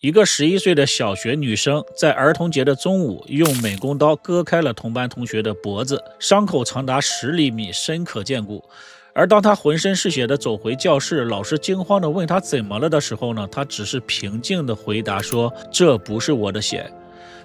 一个11岁的小学女生在儿童节的中午，用美工刀割开了同班同学的脖子，伤口长达10厘米，深可见骨。而当她浑身是血地走回教室，老师惊慌地问她怎么了的时候呢，她只是平静地回答说：“这不是我的血。”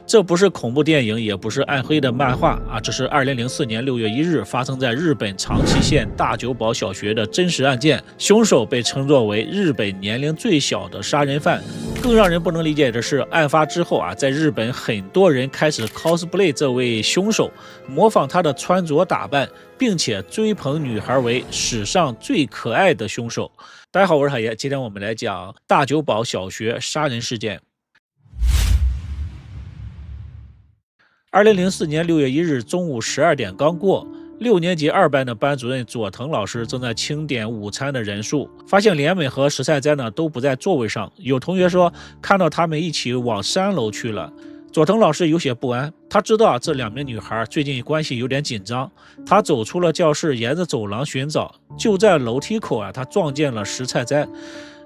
这不是恐怖电影，也不是暗黑的漫画啊，这是2004年6月1日发生在日本长崎县大久保小学的真实案件。凶手被称作为日本年龄最小的杀人犯。更让人不能理解的是，案发之后啊，在日本很多人开始 cosplay 这位凶手，模仿他的穿着打扮，并且追捧女孩为史上最可爱的凶手。大家好，我是海爷，今天我们来讲大久保小学杀人事件。2004年6月1日中午12点刚过，6年级2班的班主任佐藤老师正在清点午餐的人数，发现连美和石菜斋呢都不在座位上。有同学说看到他们一起往3楼去了。佐藤老师有些不安，他知道这2名女孩最近关系有点紧张。他走出了教室，沿着走廊寻找，就在楼梯口他撞见了石菜斋。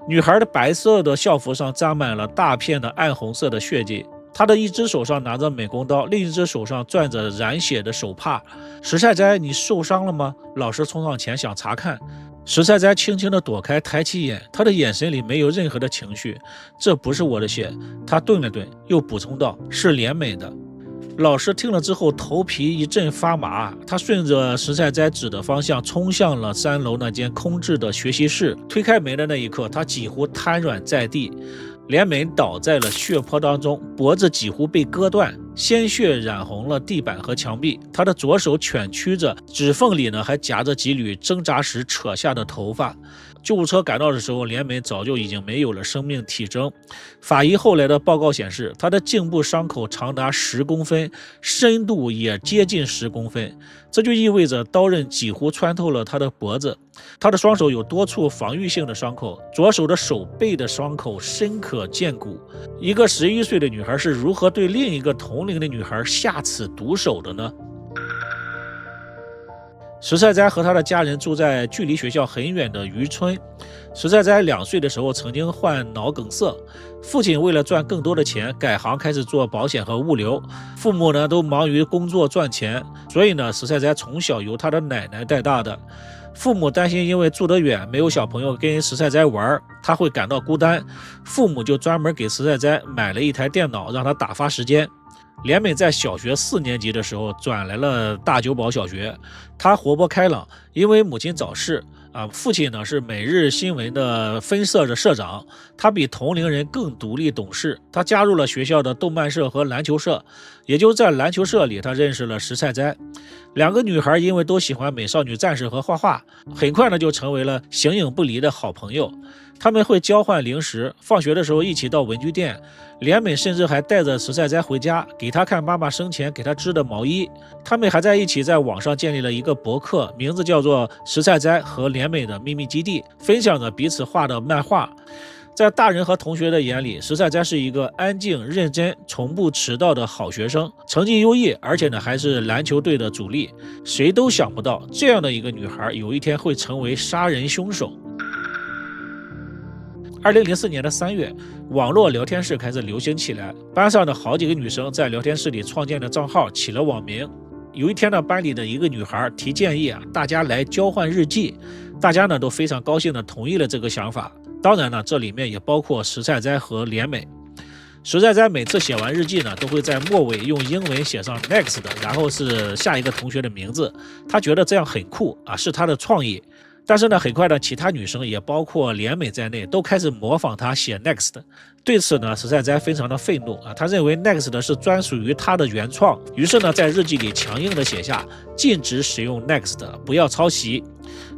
女孩的白色的校服上沾满了大片的暗红色的血迹。他的一只手上拿着美工刀，另一只手上攥着染血的手帕。石菜斋，你受伤了吗？老师冲上前想查看。石菜斋轻轻地躲开，抬起眼，他的眼神里没有任何的情绪。这不是我的血。他顿了顿，又补充道：是连美的。老师听了之后头皮一阵发麻，他顺着石菜斋指的方向冲向了3楼那间空置的学习室。推开门的那一刻，他几乎瘫软在地。连美倒在了血泊当中，脖子几乎被割断，鲜血染红了地板和墙壁。他的左手蜷曲着，指缝里呢还夹着几缕挣扎时扯下的头发。救护车赶到的时候，连美早就已经没有了生命体征。法医后来的报告显示，他的颈部伤口长达10公分，深度也接近10公分，这就意味着刀刃几乎穿透了他的脖子。他的双手有多处防御性的伤口，左手的手背的伤口深可见骨。一个11岁的女孩是如何对另一个同龄的女孩下此毒手的呢？石菜斋和他的家人住在距离学校很远的渔村。石菜斋2岁的时候曾经患脑梗塞，父亲为了赚更多的钱，改行开始做保险和物流。父母呢都忙于工作赚钱，所以呢石菜斋从小由他的奶奶带大的。父母担心因为住得远，没有小朋友跟石菜斋玩，他会感到孤单，父母就专门给石菜斋买了一台电脑，让他打发时间。连美在小学4年级的时候转来了大久保小学，她活泼开朗，因为母亲早逝父亲呢是每日新闻的分社的社长，他比同龄人更独立懂事。他加入了学校的动漫社和篮球社，也就在篮球社里他认识了石菜斋。2个女孩因为都喜欢美少女战士和画画，很快呢就成为了形影不离的好朋友。他们会交换零食，放学的时候一起到文具店。连美甚至还带着石菜斋回家，给他看妈妈生前给他织的毛衣。他们还在一起在网上建立了一个博客，名字叫做石菜斋和连美的秘密基地，分享着彼此画的漫画。在大人和同学的眼里，石菜斋是一个安静、认真、从不迟到的好学生，成绩优异，而且呢还是篮球队的主力。谁都想不到，这样的一个女孩有一天会成为杀人凶手。2004年的3月，网络聊天室开始流行起来，班上的好几个女生在聊天室里创建了账号，起了网名。有一天呢，班里的一个女孩提建议大家来交换日记，大家呢都非常高兴地同意了这个想法。当然呢，这里面也包括石菜斋和连美。石菜斋每次写完日记呢，都会在末尾用英文写上 next， 然后是下一个同学的名字。他觉得这样很酷是他的创意。但是呢，很快的，其他女生也包括连美在内，都开始模仿她写 next。对此呢，石菜斋非常的愤怒他认为 next 是专属于他的原创，于是呢，在日记里强硬的写下禁止使用 next， 不要抄袭。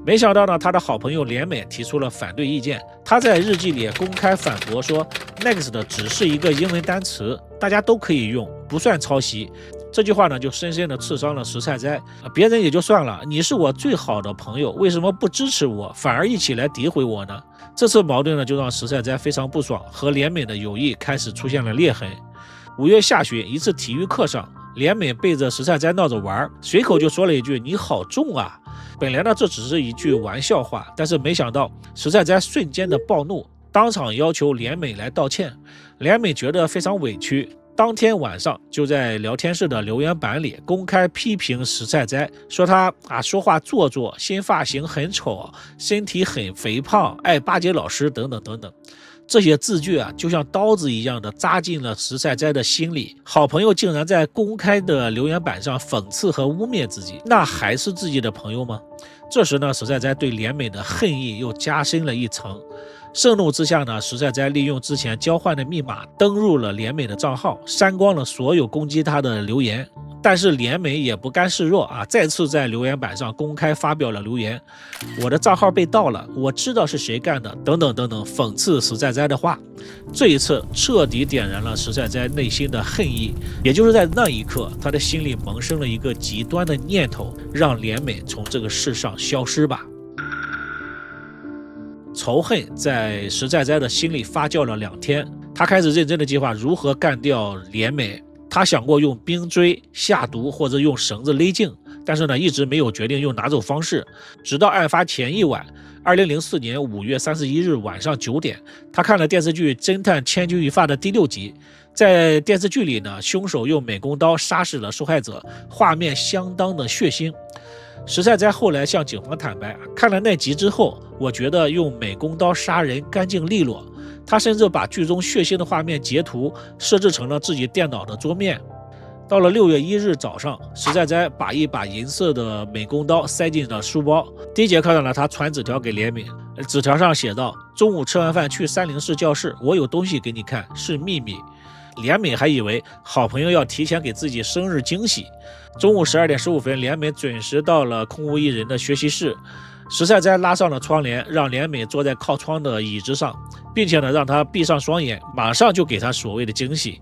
没想到呢，他的好朋友连美提出了反对意见，他在日记里公开反驳说 next 只是一个英文单词，大家都可以用，不算抄袭。这句话呢，就深深地刺伤了石菜斋。别人也就算了，你是我最好的朋友，为什么不支持我，反而一起来诋毁我呢？这次矛盾呢，就让石菜斋非常不爽，和连美的友谊开始出现了裂痕。5月下旬，一次体育课上，连美背着石菜斋闹着玩，随口就说了一句：“你好重啊！”本来呢，这只是一句玩笑话，但是没想到石菜斋瞬间的暴怒，当场要求连美来道歉。连美觉得非常委屈，当天晚上就在聊天室的留言板里公开批评石菜斋，说他说话做作，新发型很丑，身体很肥胖，爱巴结老师等等等等。这些字句就像刀子一样的扎进了石菜斋的心里。好朋友竟然在公开的留言板上讽刺和污蔑自己，那还是自己的朋友吗？这时呢，石菜斋对连美的恨意又加深了一层。盛怒之下呢，石菜斋利用之前交换的密码登入了连美的账号，删光了所有攻击他的留言。但是连美也不甘示弱再次在留言板上公开发表了留言，我的账号被盗了，我知道是谁干的，等等等等，讽刺石菜斋的话。这一次彻底点燃了石菜斋内心的恨意，也就是在那一刻，他的心里萌生了一个极端的念头，让连美从这个世上消失吧。仇恨在石菜斋的心里发酵了2天，他开始认真的计划如何干掉连美。他想过用冰锥、下毒或者用绳子勒颈，但是呢，一直没有决定用哪种方式。直到案发前一晚，2004年5月31日晚上9点，他看了电视剧《侦探千钧一发》的第6集。在电视剧里呢，凶手用美工刀杀死了受害者，画面相当的血腥。石菜斋后来向警方坦白，看了那集之后，我觉得用美工刀杀人干净利落。他甚至把剧中血腥的画面截图设置成了自己电脑的桌面。到了6月1日早上，石菜斋把一把银色的美工刀塞进了书包。第一节课上呢，他传纸条给连美，纸条上写道：中午吃完饭去304教室，我有东西给你看，是秘密。连美还以为好朋友要提前给自己生日惊喜。中午12点15分，连美准时到了空无一人的学习室。石菜斋拉上了窗帘，让连美坐在靠窗的椅子上，并且呢让她闭上双眼，马上就给她所谓的惊喜。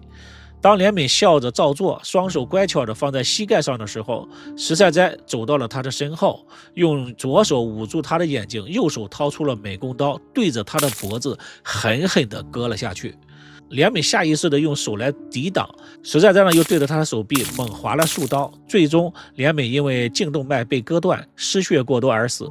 当连美笑着照做，双手乖巧地放在膝盖上的时候，石菜斋走到了她的身后，用左手捂住她的眼睛，右手掏出了美工刀，对着她的脖子狠狠地割了下去。连美下意识地用手来抵挡，石菜斋呢又对着她的手臂猛划了数刀，最终连美因为颈动脉被割断，失血过多而死。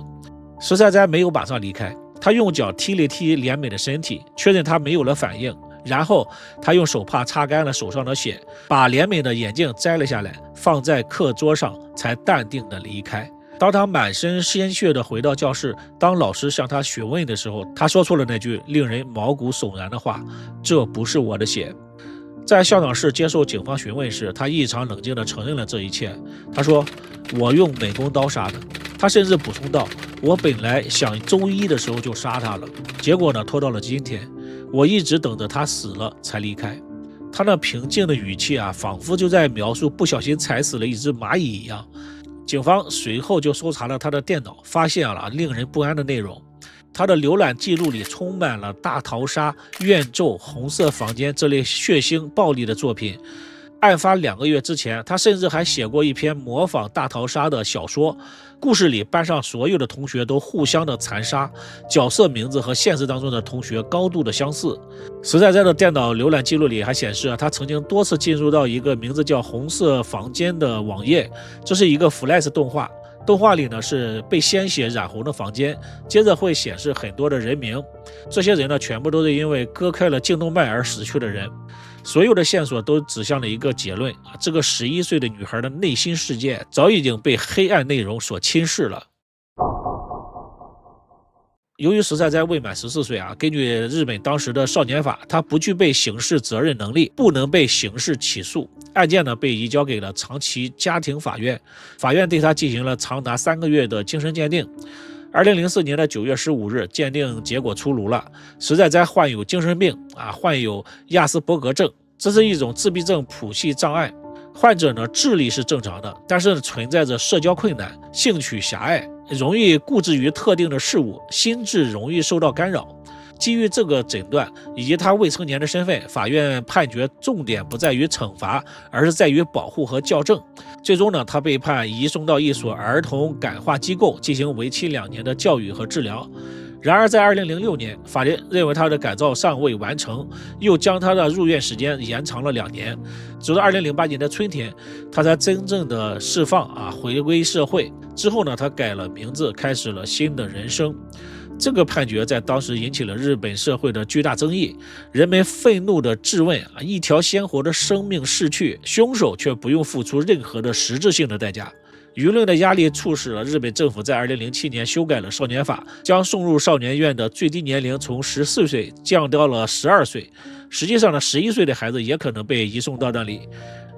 石菜斋没有马上离开，他用脚踢了踢连美的身体，确认她没有了反应，然后他用手帕擦干了手上的血，把连美的眼镜摘了下来，放在课桌上，才淡定地离开。当他满身鲜血地回到教室，当老师向他询问的时候，他说出了那句令人毛骨悚然的话：这不是我的血。在校长室接受警方询问时，他异常冷静地承认了这一切。他说：我用美工刀杀的。他甚至补充道：我本来想周一的时候就杀他了，结果呢拖到了今天，我一直等着他死了才离开。他那平静的语气仿佛就在描述不小心踩死了一只蚂蚁一样。警方随后就搜查了他的电脑，发现了令人不安的内容。他的浏览记录里充满了大逃杀、怨咒、红色房间这类血腥暴力的作品。案发2个月之前，他甚至还写过一篇模仿大逃杀的小说，故事里班上所有的同学都互相的残杀，角色名字和现实当中的同学高度的相似。石菜斋的电脑浏览记录里还显示，他曾经多次进入到一个名字叫红色房间的网页，这是一个 Flash 动画，动画里呢是被鲜血染红的房间，接着会显示很多的人名，这些人呢全部都是因为割开了颈动脉而死去的人。所有的线索都指向了一个结论，这个11岁的女孩的内心世界早已经被黑暗内容所侵蚀了。由于石菜斋未满14岁根据日本当时的少年法，他不具备刑事责任能力，不能被刑事起诉。案件呢被移交给了长崎家庭法院，法院对他进行了长达3个月的精神鉴定。2004年的9月15日，鉴定结果出炉了，石菜斋患有精神病患有亚斯伯格症，这是一种自闭症谱系障碍。患者呢智力是正常的，但是存在着社交困难、兴趣狭隘，容易固执于特定的事物，心智容易受到干扰。基于这个诊断以及他未成年的身份，法院判决重点不在于惩罚，而是在于保护和校正。最终呢，他被判移送到一所儿童感化机构进行为期2年的教育和治疗。然而在2006年，法院认为他的改造尚未完成，又将他的入院时间延长了2年。直到2008年的春天，他才真正的释放回归社会。之后呢，他改了名字，开始了新的人生。这个判决在当时引起了日本社会的巨大争议，人们愤怒地质问一条鲜活的生命逝去，凶手却不用付出任何的实质性的代价。舆论的压力促使了日本政府在2007年修改了少年法，将送入少年院的最低年龄从14岁降到了12岁。实际上呢，11岁的孩子也可能被移送到那里。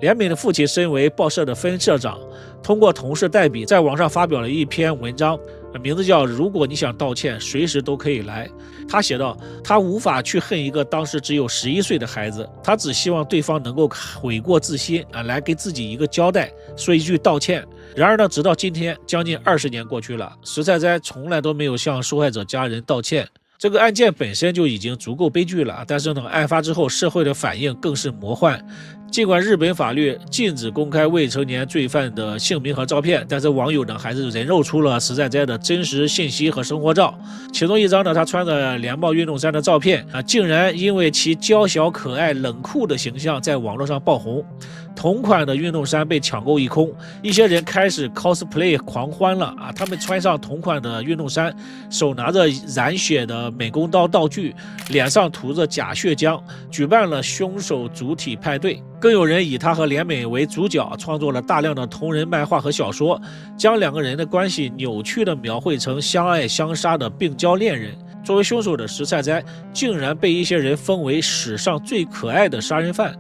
怜美的父亲身为报社的分社长，通过同事代笔在网上发表了一篇文章，名字叫如果你想道歉，随时都可以来。他写道，他无法去恨一个当时只有11岁的孩子，他只希望对方能够悔过自新来给自己一个交代，说一句道歉。然而呢，直到今天将近20年过去了，石菜哉从来都没有向受害者家人道歉。这个案件本身就已经足够悲剧了，但是呢，案发之后社会的反应更是魔幻。尽管日本法律禁止公开未成年罪犯的姓名和照片，但是网友呢还是人肉出了石菜哉的真实信息和生活照。其中一张呢，他穿着连帽运动衫的照片竟然因为其娇小可爱、冷酷的形象在网络上爆红。同款的运动衫被抢购一空，一些人开始 cosplay 狂欢了他们穿上同款的运动衫，手拿着染血的美工刀道具，脸上涂着假血浆，举办了凶手主体派对。更有人以他和怜美为主角，创作了大量的同人漫画和小说，将两个人的关系扭曲地描绘成相爱相杀的病娇恋人。作为凶手的石菜哉竟然被一些人封为史上最可爱的杀人犯。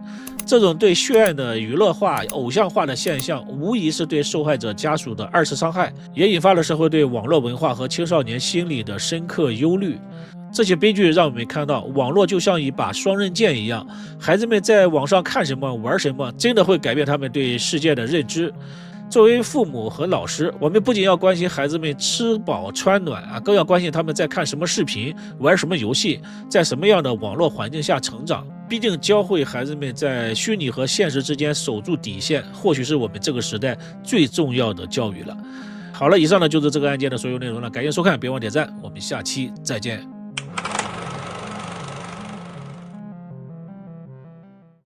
这种对血案的娱乐化、偶像化的现象，无疑是对受害者家属的2次伤害，也引发了社会对网络文化和青少年心理的深刻忧虑。这些悲剧让我们看到，网络就像一把双刃剑一样，孩子们在网上看什么、玩什么，真的会改变他们对世界的认知。作为父母和老师，我们不仅要关心孩子们吃饱穿暖更要关心他们在看什么视频、玩什么游戏，在什么样的网络环境下成长。毕竟教会孩子们在虚拟和现实之间守住底线，或许是我们这个时代最重要的教育了。好了，以上呢就是这个案件的所有内容了，感谢收看，别忘点赞，我们下期再见。